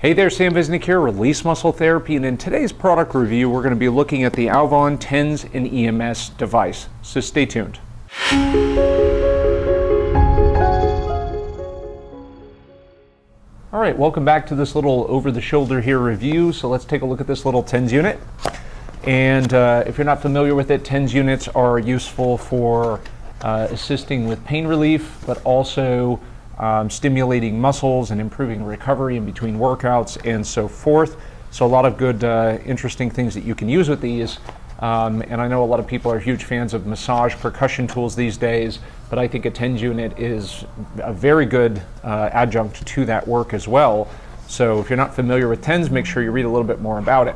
Hey there, Sam Visnick here, Release Muscle Therapy, and in today's product review, we're going to be looking at the Auvon TENS and EMS device, so stay tuned. All right, welcome back to this little over-the-shoulder here review. So let's take a look at this little TENS unit. And if you're not familiar with it, TENS units are useful for assisting with pain relief, but also stimulating muscles and improving recovery in between workouts and so forth. So a lot of good, interesting things that you can use with these. And I know a lot of people are huge fans of massage percussion tools these days, but I think a TENS unit is a very good adjunct to that work as well. So if you're not familiar with TENS, make sure you read a little bit more about it.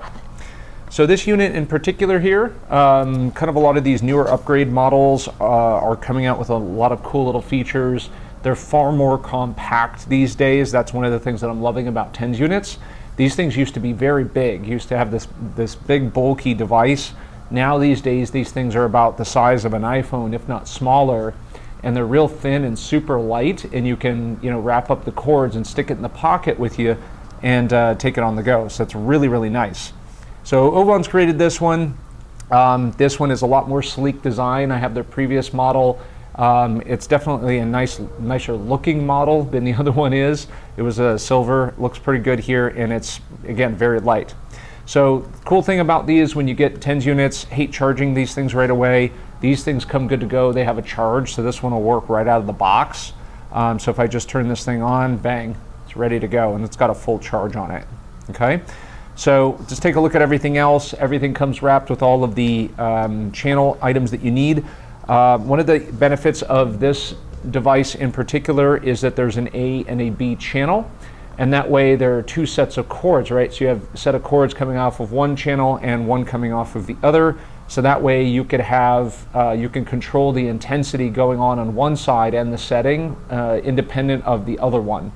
So this unit in particular here, kind of a lot of these newer upgrade models are coming out with a lot of cool little features. They're far more compact these days. That's one of the things that I'm loving about TENS units. These things used to be very big, used to have this big bulky device. Now these days, these things are about the size of an iPhone, if not smaller, and they're real thin and super light, and you can wrap up the cords and stick it in the pocket with you and take it on the go. So it's really, really nice. So Auvon's created this one. This one is a lot more sleek design. I have their previous model. It's definitely a nicer looking model than the other one is. It was a silver, looks pretty good here, and it's, again, very light. So cool thing about these, when you get TENS units, hate charging these things right away. These things come good to go. They have a charge, so this one will work right out of the box. So if I just turn this thing on, bang, it's ready to go, and it's got a full charge on it, okay? So just take a look at everything else. Everything comes wrapped with all of the channel items that you need. One of the benefits of this device in particular is that there's an A and a B channel, and that way there are two sets of cords, right? So you have a set of cords coming off of one channel and one coming off of the other. So that way you could have, you can control the intensity going on one side and the setting independent of the other one.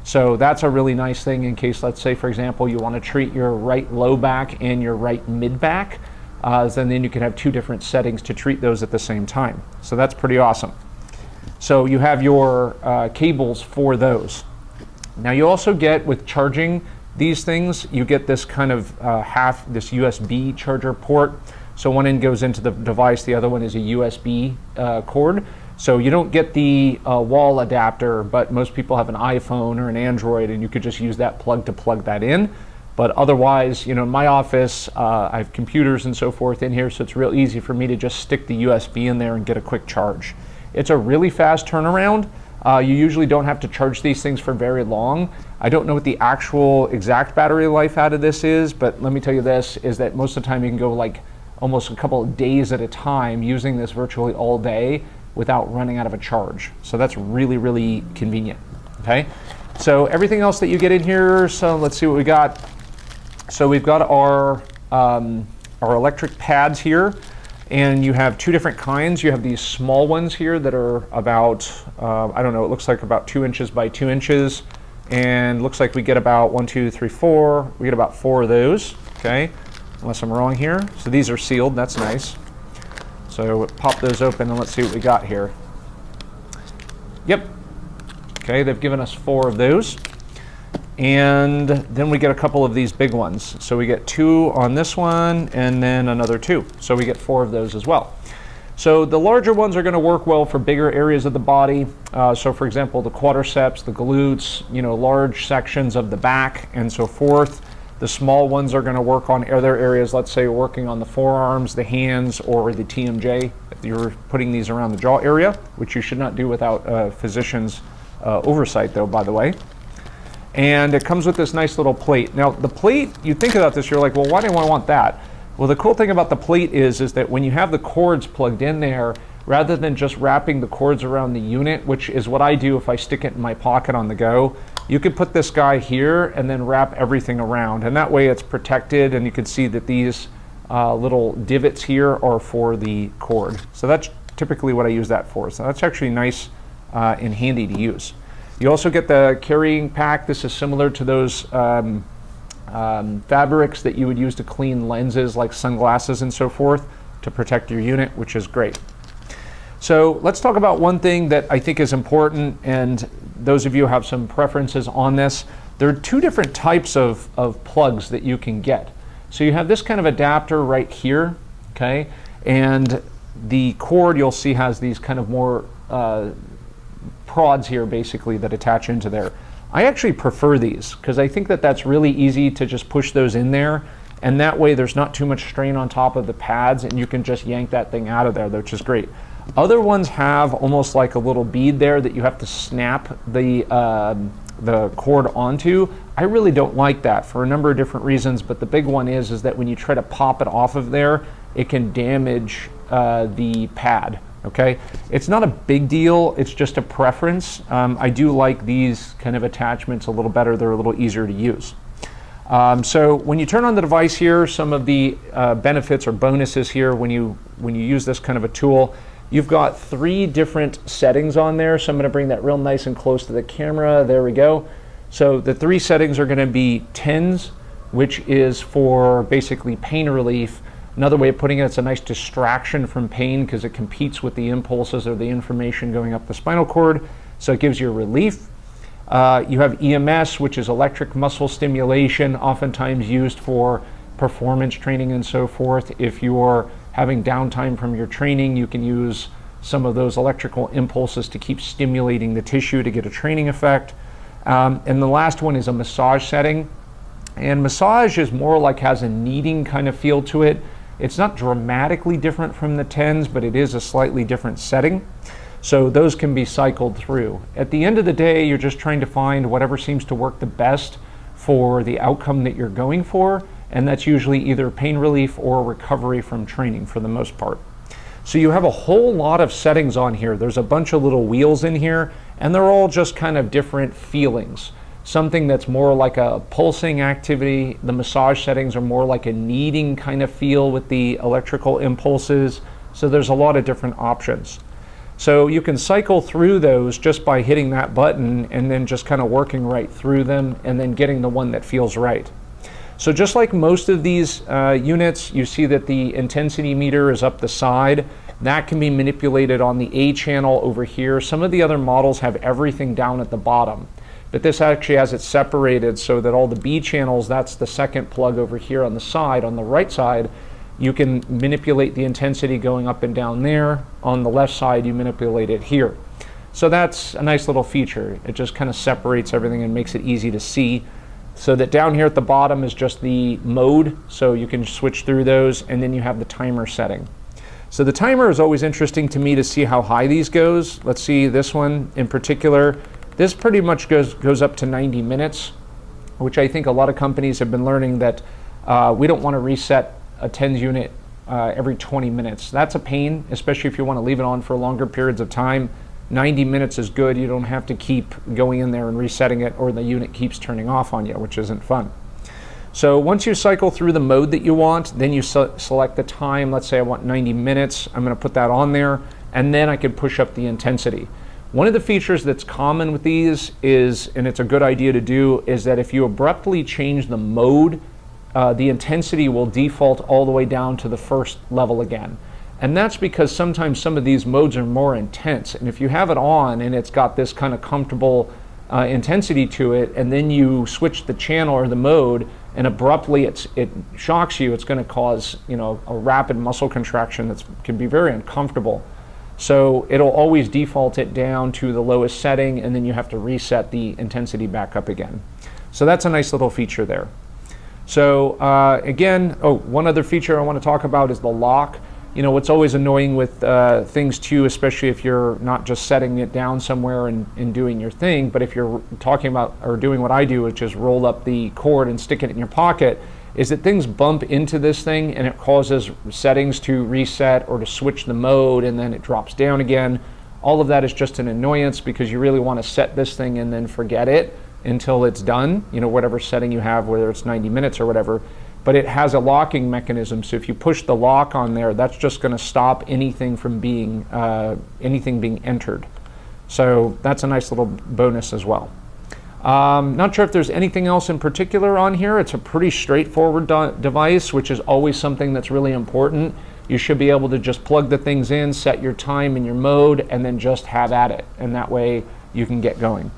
So that's a really nice thing in case, let's say, for example, you want to treat your right low back and your right mid back. Then you can have two different settings to treat those at the same time. So that's pretty awesome. So you have your cables for those. Now you also get, with charging these things, you get this kind of this USB charger port. So one end goes into the device, the other one is a USB cord. So you don't get the wall adapter, but most people have an iPhone or an Android, and you could just use that plug to plug that in. But otherwise, in my office, I have computers and so forth in here, so it's real easy for me to just stick the USB in there and get a quick charge. It's a really fast turnaround. You usually don't have to charge these things for very long. I don't know what the actual exact battery life out of this is, but let me tell you this, is that most of the time you can go like almost a couple of days at a time using this virtually all day without running out of a charge. So that's really, really convenient, okay? So everything else that you get in here, so let's see what we got. So we've got our electric pads here, and you have two different kinds. You have these small ones here that are about, I don't know, it looks like about 2 inches by 2 inches, and looks like we get about 1, 2, 3, 4. We get about 4 of those, okay, unless I'm wrong here. So these are sealed, that's nice. So pop those open and let's see what we got here. Yep, okay, they've given us 4 of those. And then we get a couple of these big ones. So we get 2 on this one and then another 2. So we get 4 of those as well. So the larger ones are going to work well for bigger areas of the body. So for example, the quadriceps, the glutes, large sections of the back and so forth. The small ones are going to work on other areas. Let's say you're working on the forearms, the hands, or the TMJ. If you're putting these around the jaw area, which you should not do without a physician's oversight though, by the way. And it comes with this nice little plate. Now the plate, you think about this, you're like, well, why do I want that? Well, the cool thing about the plate is that when you have the cords plugged in there, rather than just wrapping the cords around the unit, which is what I do if I stick it in my pocket on the go, you could put this guy here and then wrap everything around. And that way it's protected, and you can see that these little divots here are for the cord. So that's typically what I use that for. So that's actually nice and handy to use. You also get the carrying pack. This is similar to those fabrics that you would use to clean lenses like sunglasses and so forth to protect your unit, which is great. So let's talk about one thing that I think is important, and those of you who have some preferences on this. There are two different types of plugs that you can get. So you have this kind of adapter right here, okay? And the cord you'll see has these kind of more prods here basically that attach into there. I actually prefer these because I think that that's really easy to just push those in there, and that way there's not too much strain on top of the pads and you can just yank that thing out of there, which is great. Other ones have almost like a little bead there that you have to snap the cord onto. I really don't like that for a number of different reasons, but the big one is that when you try to pop it off of there, it can damage the pad. Okay, it's not a big deal, it's just a preference. I do like these kind of attachments a little better, they're a little easier to use. So when you turn on the device here, some of the benefits or bonuses here when you use this kind of a tool, you've got 3 different settings on there. So I'm going to bring that real nice and close to the camera. There we go. So the 3 settings are going to be TENS, which is for basically pain relief. Another way of putting it, it's a nice distraction from pain because it competes with the impulses or the information going up the spinal cord. So it gives you relief. You have EMS, which is electric muscle stimulation, oftentimes used for performance training and so forth. If you're having downtime from your training, you can use some of those electrical impulses to keep stimulating the tissue to get a training effect. And the last one is a massage setting. And massage is more like has a kneading kind of feel to it. It's not dramatically different from the TENS, but it is a slightly different setting. So those can be cycled through. At the end of the day, you're just trying to find whatever seems to work the best for the outcome that you're going for, and that's usually either pain relief or recovery from training for the most part. So you have a whole lot of settings on here. There's a bunch of little wheels in here, and they're all just kind of different feelings. Something that's more like a pulsing activity. The massage settings are more like a kneading kind of feel with the electrical impulses. So there's a lot of different options. So you can cycle through those just by hitting that button and then just kind of working right through them and then getting the one that feels right. So just like most of these units, you see that the intensity meter is up the side. That can be manipulated on the A channel over here. Some of the other models have everything down at the bottom, but this actually has it separated so that all the B channels, that's the second plug over here on the side, on the right side, you can manipulate the intensity going up and down there. On the left side, you manipulate it here. So that's a nice little feature. It just kind of separates everything and makes it easy to see. So that down here at the bottom is just the mode, so you can switch through those, and then you have the timer setting. So the timer is always interesting to me to see how high these goes. Let's see this one in particular. This pretty much goes up to 90 minutes, which I think a lot of companies have been learning that we don't want to reset a TENS unit every 20 minutes. That's a pain, especially if you want to leave it on for longer periods of time. 90 minutes is good. You don't have to keep going in there and resetting it, or the unit keeps turning off on you, which isn't fun. So once you cycle through the mode that you want, then you select the time. Let's say I want 90 minutes. I'm going to put that on there, and then I can push up the intensity. One of the features that's common with these is, and it's a good idea to do, is that if you abruptly change the mode, the intensity will default all the way down to the first level again. And that's because sometimes some of these modes are more intense. And if you have it on and it's got this kind of comfortable intensity to it, and then you switch the channel or the mode, and abruptly it shocks you, it's going to cause, you know, a rapid muscle contraction that can be very uncomfortable. So it'll always default it down to the lowest setting, and then you have to reset the intensity back up again. So that's a nice little feature there. So again, one other feature I want to talk about is the lock. You know, what's always annoying with things too, especially if you're not just setting it down somewhere and doing your thing, but if you're talking about or doing what I do, which is roll up the cord and stick it in your pocket, is that things bump into this thing and it causes settings to reset or to switch the mode, and then it drops down again. All of that is just an annoyance because you really want to set this thing and then forget it until it's done, you know, whatever setting you have, whether it's 90 minutes or whatever. But it has a locking mechanism, so if you push the lock on there, that's just going to stop anything from being entered. So that's a nice little bonus as well. Not sure if there's anything else in particular on here. It's a pretty straightforward device, which is always something that's really important. You should be able to just plug the things in, set your time and your mode, and then just have at it, and that way you can get going.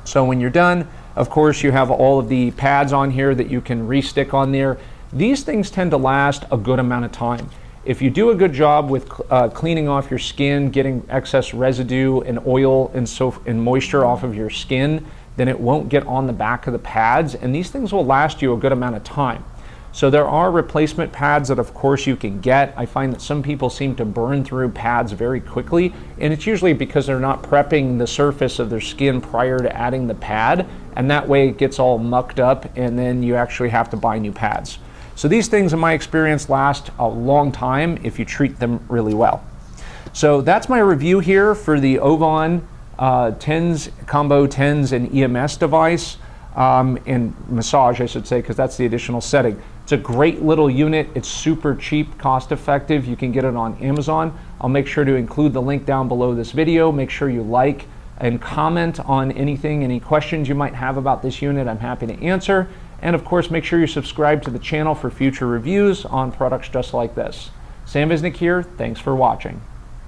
So when you're done, Of course, you have all of the pads on here that you can re-stick on there. These things tend to last a good amount of time. If you do a good job with cleaning off your skin, getting excess residue and oil and moisture off of your skin, then it won't get on the back of the pads, and these things will last you a good amount of time. So there are replacement pads that of course you can get. I find that some people seem to burn through pads very quickly, and it's usually because they're not prepping the surface of their skin prior to adding the pad, and that way it gets all mucked up and then you actually have to buy new pads. So these things in my experience last a long time if you treat them really well. So that's my review here for the Auvon TENS Combo TENS and EMS device. And massage, I should say, because that's the additional setting. It's a great little unit. It's super cheap, cost effective. You can get it on Amazon. I'll make sure to include the link down below this video. Make sure you like and comment on anything, any questions you might have about this unit. I'm happy to answer. And of course, make sure you subscribe to the channel for future reviews on products just like this. Sam Visnick here. Thanks for watching.